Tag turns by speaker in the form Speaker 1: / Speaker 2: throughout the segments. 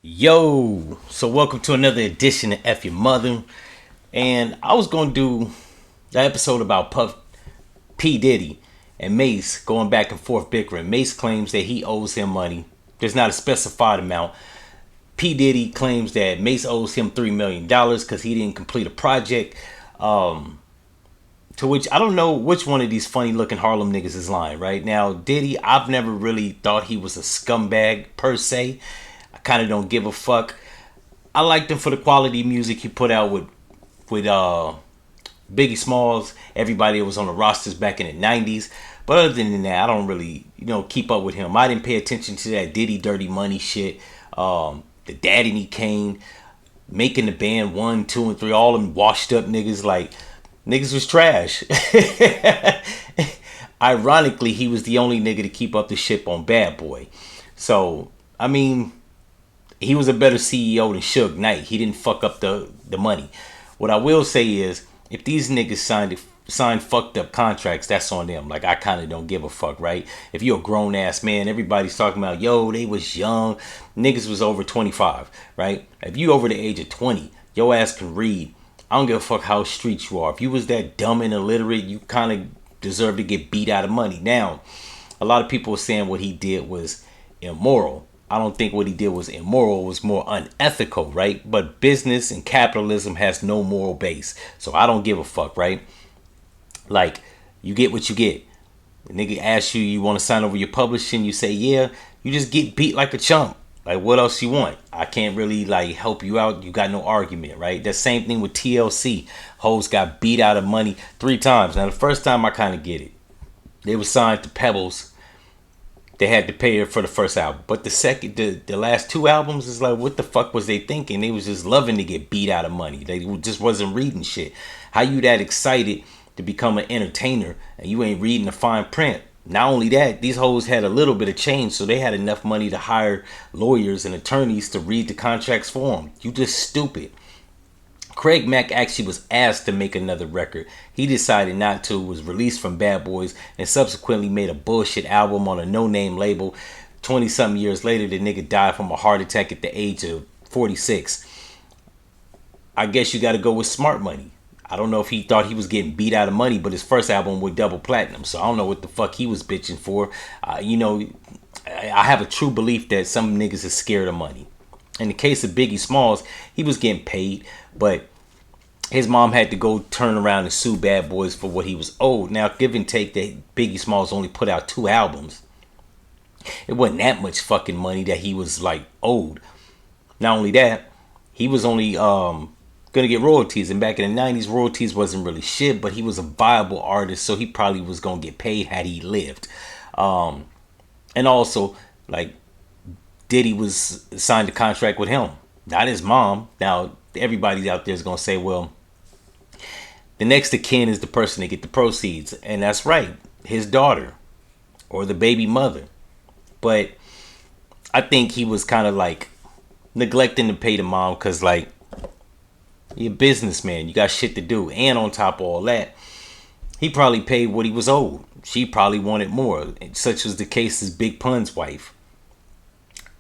Speaker 1: Yo, so welcome to another edition of F-ya-Motha. And I was going to do the episode about Puff P. Diddy and Mace going back and forth bickering. Mace claims that he owes him money. There's not a specified amount. P. Diddy claims that Mace owes him $3 million because he didn't complete a project. To which I don't know which one of these funny looking Harlem niggas is lying. Right now, Diddy, I've never really thought he was a scumbag per se. I kind of don't give a fuck. I liked him for the quality music he put out with Biggie Smalls, everybody that was on the rosters back in the 90s. But other than that, I don't really, keep up with him. I didn't pay attention to that Diddy Dirty Money shit. The Daddy Me Kane, making the band 1, 2, and 3, all them washed up niggas, like, niggas was trash. Ironically, he was the only nigga to keep up the ship on Bad Boy. So, I mean, he was a better CEO than Suge Knight. He didn't fuck up the money. What I will say is, if these niggas signed fucked up contracts, that's on them. Like, I kind of don't give a fuck, right? If you're a grown ass man, everybody's talking about, yo, they was young. Niggas was over 25, right? If you over the age of 20, your ass can read. I don't give a fuck how street you are. If you was that dumb and illiterate, you kind of deserve to get beat out of money. Now, a lot of people are saying what he did was immoral. I don't think what he did was immoral. It was more unethical, right? But business and capitalism has no moral base. So I don't give a fuck, right? Like, you get what you get. The nigga asks you, you want to sign over your publishing? You say, yeah. You just get beat like a chump. Like, what else you want? I can't really, like, help you out. You got no argument, right? The same thing with TLC. Hoes got beat out of money 3 times. Now, the first time, I kind of get it. They were signed to Pebbles. They had to pay her for the first album. But the last 2 albums is like, what the fuck was they thinking? They was just loving to get beat out of money. They just wasn't reading shit. How you that excited to become an entertainer and you ain't reading the fine print? Not only that, these hoes had a little bit of change, so they had enough money to hire lawyers and attorneys to read the contracts for them. You just stupid. Craig Mack actually was asked to make another record. He decided not to, was released from Bad Boys, and subsequently made a bullshit album on a no-name label. 20-something years later, the nigga died from a heart attack at the age of 46. I guess you got to go with smart money. I don't know if he thought he was getting beat out of money, but his first album was double platinum, so I don't know what the fuck he was bitching for. I have a true belief that some niggas is scared of money. In the case of Biggie Smalls, he was getting paid, but his mom had to go turn around and sue Bad Boys for what he was owed. Now, give and take that Biggie Smalls only put out 2 albums. It wasn't that much fucking money that he was, like, owed. Not only that, he was only gonna get royalties, and back in the 90s, royalties wasn't really shit, but he was a viable artist, so he probably was gonna get paid had he lived. And also, like, Diddy was signed a contract with him, not his mom. Now, everybody out there is gonna say, well, the next of kin is the person to get the proceeds, and that's right, his daughter or the baby mother. But I think he was kind of like neglecting to pay the mom because, like, you're a businessman, you got shit to do, and on top of all that, he probably paid what he was owed. She probably wanted more, such was the case as Big Pun's wife.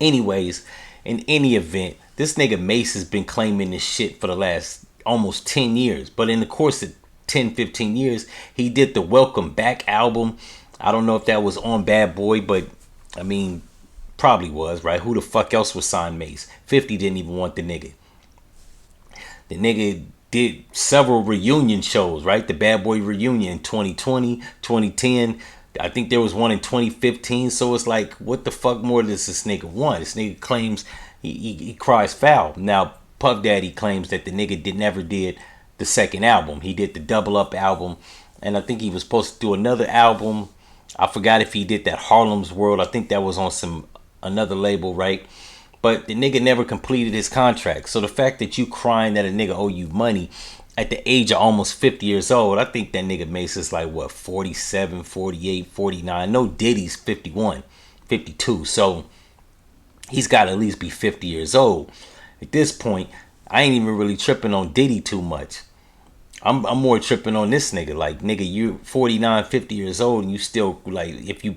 Speaker 1: Anyways, in any event, this nigga Mace has been claiming this shit for the last almost 10 years. But in the course of 10, 15 years, he did the Welcome Back album. I don't know if that was on Bad Boy, but I mean, probably was, right? Who the fuck else was signed Mace? 50 didn't even want the nigga. The nigga did several reunion shows, right? The Bad Boy reunion in 2020, 2010. I think there was one in 2015. So it's like, what the fuck more does this nigga want? This nigga claims he cries foul. Now, Puff Daddy claims that the nigga never did the second album. He did the Double Up album. And I think he was supposed to do another album. I forgot if he did that Harlem's World. I think that was on another label, right? But the nigga never completed his contract. So the fact that you crying that a nigga owe you money at the age of almost 50 years old, I think that nigga Mace is like, what, 47, 48, 49. No, Diddy's 51, 52. So he's got to at least be 50 years old. At this point, I ain't even really tripping on Diddy too much. I'm more tripping on this nigga. Like, nigga, you 49, 50 years old and you still, like, if you,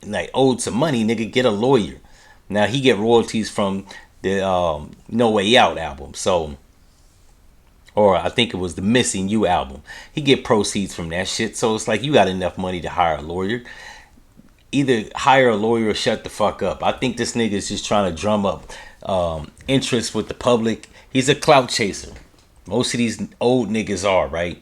Speaker 1: like, owed some money, nigga, get a lawyer. Now, he get royalties from the No Way Out album. So, or I think it was the Missing You album. He get proceeds from that shit. So it's like you got enough money to hire a lawyer. Either hire a lawyer or shut the fuck up. I think this nigga is just trying to drum up interest with the public. He's a clout chaser. Most of these old niggas are, right?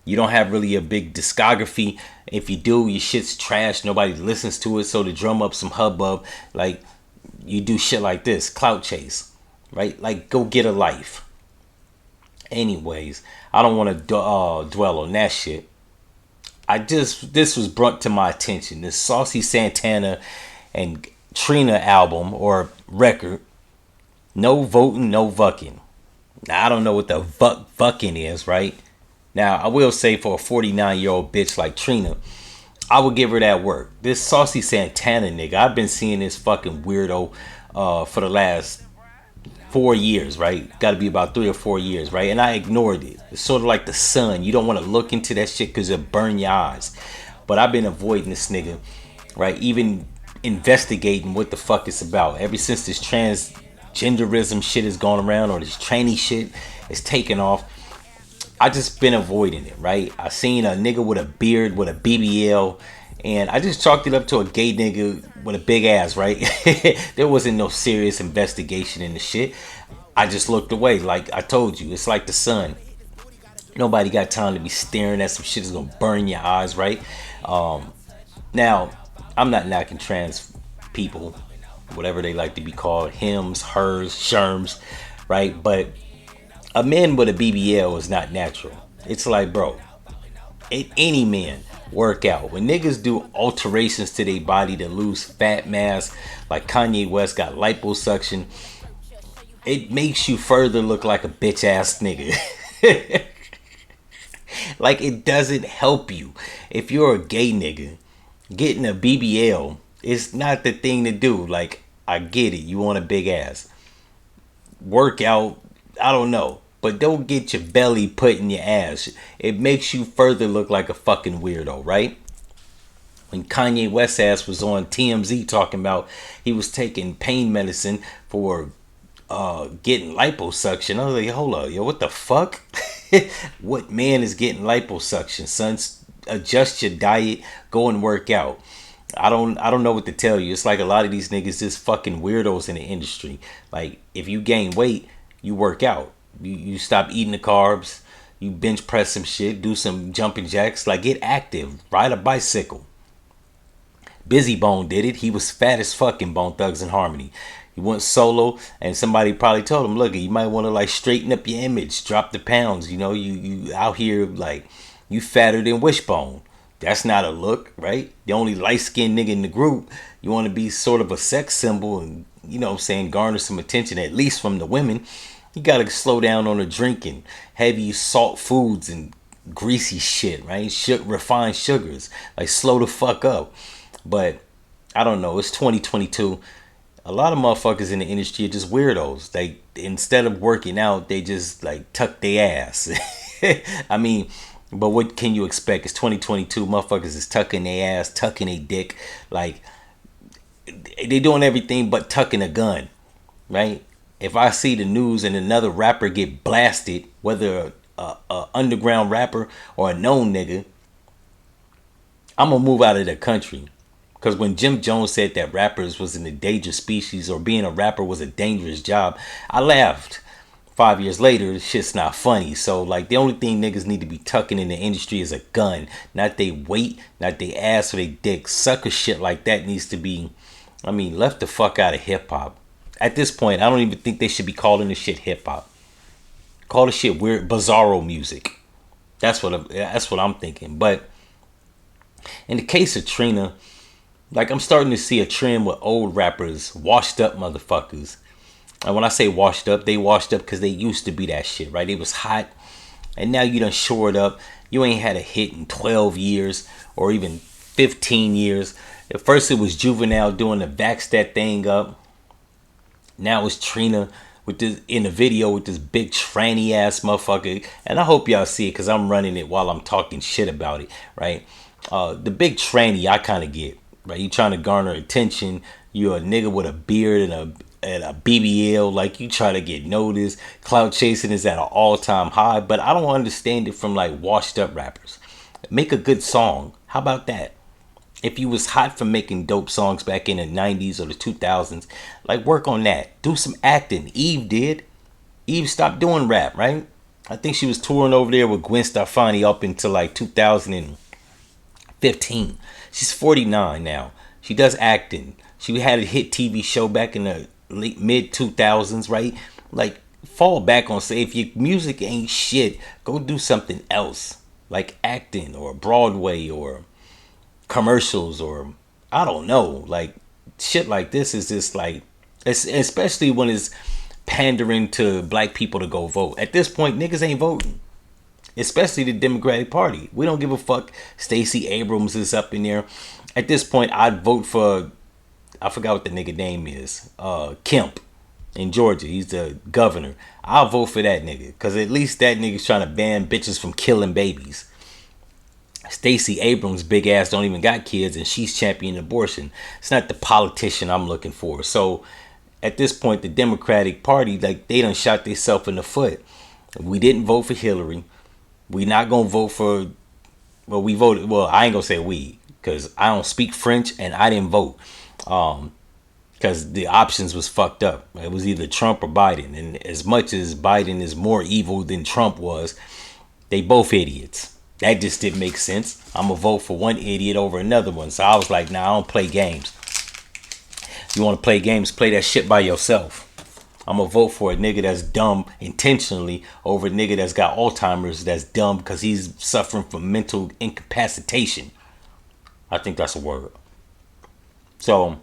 Speaker 1: You don't have really a big discography. If you do, your shit's trash. Nobody listens to it. So to drum up some hubbub, like you do shit like this, clout chase, right? Like go get a life. Anyways, I don't want to dwell on that shit. This was brought to my attention. This Saucy Santana and Trina album or record. No voting, no vucking. Now I don't know what the vucking is, right? Now I will say for a 49-year-old bitch like Trina, I would give her that work. This Saucy Santana nigga, I've been seeing this fucking weirdo for the last 4 years, right? Got to be about 3 or 4 years, right? And I ignored it. It's sort of like the sun. You don't want to look into that shit because it'll burn your eyes. But I've been avoiding this nigga, right? Even investigating what the fuck it's about. Ever since this transgenderism shit has gone around, or this tranny shit is taken off, I just been avoiding it, right? I seen a nigga with a beard with a BBL, and I just chalked it up to a gay nigga with a big ass, right? There wasn't no serious investigation in the shit. I just looked away. Like I told you, it's like the sun. Nobody got time to be staring at some shit that's gonna burn your eyes, right? Now, I'm not knocking trans people, whatever they like to be called, hims, hers, sherms, right? But a man with a BBL is not natural. It's like, bro, any man work out. When niggas do alterations to their body to lose fat mass, like Kanye West got liposuction, it makes you further look like a bitch ass nigga. Like it doesn't help you. If you're a gay nigga, getting a BBL is not the thing to do. Like, I get it. You want a big ass. Work out, I don't know. But don't get your belly put in your ass. It makes you further look like a fucking weirdo, right? When Kanye West ass was on TMZ talking about he was taking pain medicine for getting liposuction, I was like, hold on, yo, what the fuck? What man is getting liposuction, son? Adjust your diet, go and work out. I don't know what to tell you. It's like a lot of these niggas just fucking weirdos in the industry. Like if you gain weight, you work out. You stop eating the carbs. You bench press some shit. Do some jumping jacks. Like get active. Ride a bicycle. Busy Bone did it. He was fat as fuck in Bone Thugs and Harmony. He went solo, and somebody probably told him, "Look, you might want to like straighten up your image, drop the pounds. You know, you out here like you fatter than Wishbone. That's not a look, right? The only light skinned nigga in the group. You want to be sort of a sex symbol, and you know what I'm saying, garner some attention at least from the women. You gotta slow down on the drinking, heavy salt foods and greasy shit, right? Refined sugars, like slow the fuck up." But I don't know. It's 2022. A lot of motherfuckers in the industry are just weirdos. They instead of working out, they just like tuck their ass. I mean, but what can you expect? It's 2022. Motherfuckers is tucking their ass, tucking their dick. Like they doing everything but tucking a gun, right? If I see the news and another rapper get blasted, whether a underground rapper or a known nigga, I'm gonna move out of the country. Because when Jim Jones said that rappers was an endangered species or being a rapper was a dangerous job, I laughed. 5 years later, this shit's not funny. So, like, the only thing niggas need to be tucking in the industry is a gun. Not they weight, not they ass or they dick. Sucker shit like that needs to be, I mean, left the fuck out of hip-hop. At this point, I don't even think they should be calling this shit hip-hop. Call this shit weird, bizarro music. That's what I'm thinking. But in the case of Trina, like, I'm starting to see a trend with old rappers, washed up motherfuckers. And when I say washed up, they washed up because they used to be that shit, right? It was hot. And now you done shored up. You ain't had a hit in 12 years or even 15 years. At first it was Juvenile doing the Vax that thing up. Now it's Trina with this in the video with this big tranny ass motherfucker. And I hope y'all see it because I'm running it while I'm talking shit about it, right? The big tranny I kind of get. Right, you trying to garner attention. You're a nigga with a beard and at a BBL, like you try to get noticed. Clout chasing is at an all-time high, but I don't understand it from like washed up rappers. Make a good song. How about that? If you was hot for making dope songs back in the 90s or the 2000s, like work on that. Do some acting. Eve did. Eve stopped doing rap, right? I think she was touring over there with Gwen Stefani up until like 2015. She's 49 now. She does acting. She had a hit TV show back in the late mid 2000s, right? Like fall back on, say, if your music ain't shit, go do something else, like acting or Broadway or commercials or I don't know, like shit like this is just like, especially when it's pandering to black people to go vote. At this point, niggas ain't voting, especially the Democratic Party. We don't give a fuck. Stacey Abrams is up in there. At this point, I'd vote for, I forgot what the nigga name is, Kemp in Georgia. He's the governor. I'll vote for that nigga because at least that nigga's trying to ban bitches from killing babies. Stacey Abrams' big ass don't even got kids and she's championing abortion. It's not the politician I'm looking for. So at this point, the Democratic Party, like, they done shot themselves in the foot. We didn't vote for Hillary. We not gonna vote for, well, we voted, well, I ain't gonna say we, because I don't speak French and I didn't vote. Because the options was fucked up. It was either Trump or Biden. And as much as Biden is more evil than Trump was, they both idiots. That just didn't make sense. I'm going to vote for one idiot over another one. So I was like, nah, I don't play games. You want to play games, play that shit by yourself. I'm going to vote for a nigga that's dumb intentionally over a nigga that's got Alzheimer's that's dumb because he's suffering from mental incapacitation. I think that's a word. So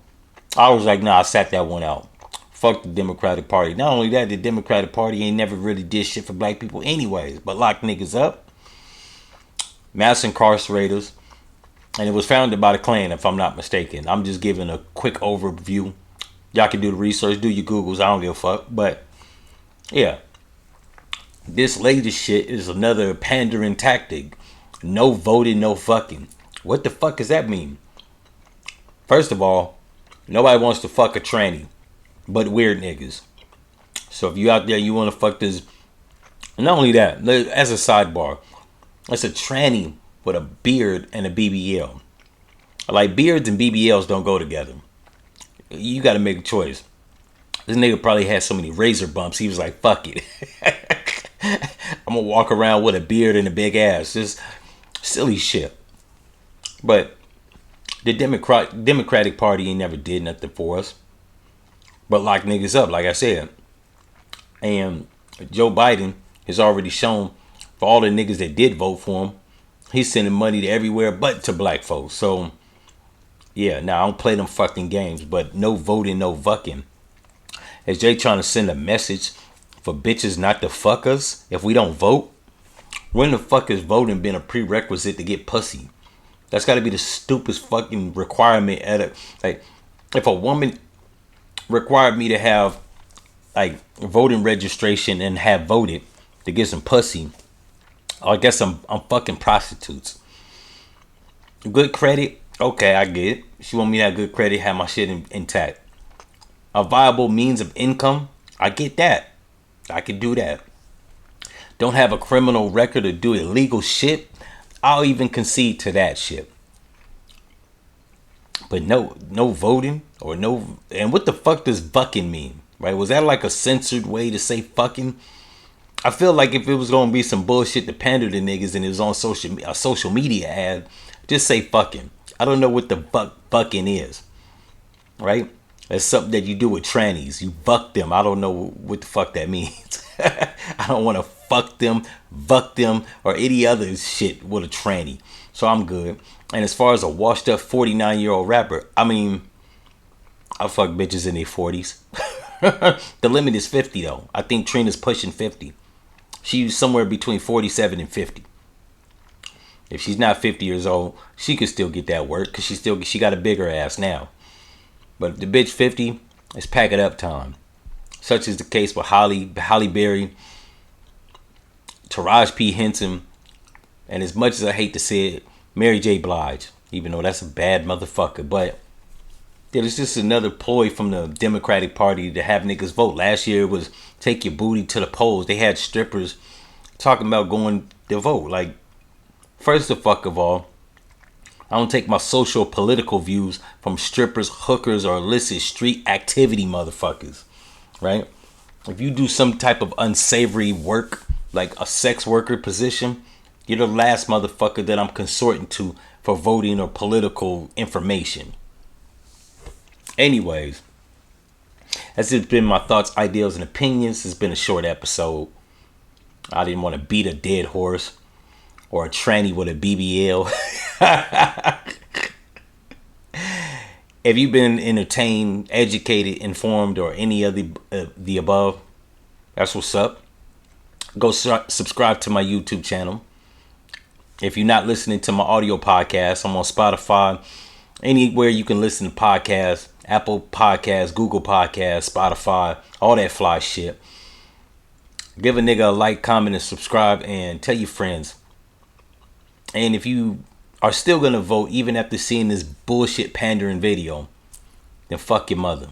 Speaker 1: I was like, nah, I sat that one out. Fuck the Democratic Party. Not only that, the Democratic Party ain't never really did shit for black people anyways, but lock niggas up. Mass incarcerators, and it was founded by the Klan, if I'm not mistaken. I'm just giving a quick overview. Y'all can do the research, do your Googles. I don't give a fuck. But yeah, this latest shit is another pandering tactic. No voting, no fucking. What the fuck does that mean? First of all, nobody wants to fuck a tranny, but weird niggas. So if you out there, you want to fuck this. Not only that, as a sidebar, it's a tranny with a beard and a BBL. Like, beards and BBLs don't go together. You got to make a choice. This nigga probably had so many razor bumps, he was like, fuck it. I'm going to walk around with a beard and a big ass. Just silly shit. But the Democratic Party ain't never did nothing for us but lock niggas up, like I said. And Joe Biden has already shown, for all the niggas that did vote for him, he's sending money to everywhere but to black folks. So, yeah, now I don't play them fucking games, but no voting, no fucking. Is Jay trying to send a message for bitches not to fuck us if we don't vote? When the fuck has voting been a prerequisite to get pussy? That's got to be the stupidest fucking requirement at a, like, if a woman required me to have like voting registration and have voted to get some pussy, I guess I'm fucking prostitutes. Good credit, okay, I get it. She want me to have good credit, have my shit intact. A viable means of income, I get that. I can do that. Don't have a criminal record or do illegal shit, I'll even concede to that shit. But no voting or no. And what the fuck does fucking mean? Right? Was that like a censored way to say fucking? I feel like if it was gonna be some bullshit to pander to niggas and it was on a social media ad, just say fucking. I don't know what the fucking is. Right? That's something that you do with trannies. You fuck them. I don't know what the fuck that means. I don't want to fuck them, fuck them, or any other shit with a tranny. So I'm good. And as far as a washed up 49-year-old rapper, I mean, I fuck bitches in their 40s. The limit is 50 though. I think Trina's pushing 50. She's somewhere between 47 and 50. If she's not 50 years old, she could still get that work because she got a bigger ass now. But if the bitch 50, it's pack it up time. Such is the case with Halle Berry, Taraji P. Henson, and as much as I hate to say it, Mary J. Blige. Even though that's a bad motherfucker. But Yeah, it's just another ploy from the Democratic Party to have niggas vote. Last year it was take your booty to the polls. They had strippers talking about going to vote. Like, first of all, I don't take my social political views from strippers, hookers, or illicit street activity motherfuckers. Right? If you do some type of unsavory work, like a sex worker position, you're the last motherfucker that I'm consorting to for voting or political information. Anyways, that's just been my thoughts, ideals, and opinions. It's been a short episode. I didn't want to beat a dead horse or a tranny with a BBL. Have you been entertained, educated, informed, or any of the above? That's what's up. Go subscribe to my YouTube channel. If you're not listening to my audio podcast, I'm on Spotify. Anywhere you can listen to podcasts, Apple Podcasts, Google Podcasts, Spotify, all that fly shit. Give a nigga a like, comment, and subscribe, and tell your friends. And if you are still gonna vote even after seeing this bullshit pandering video, then fuck your mother.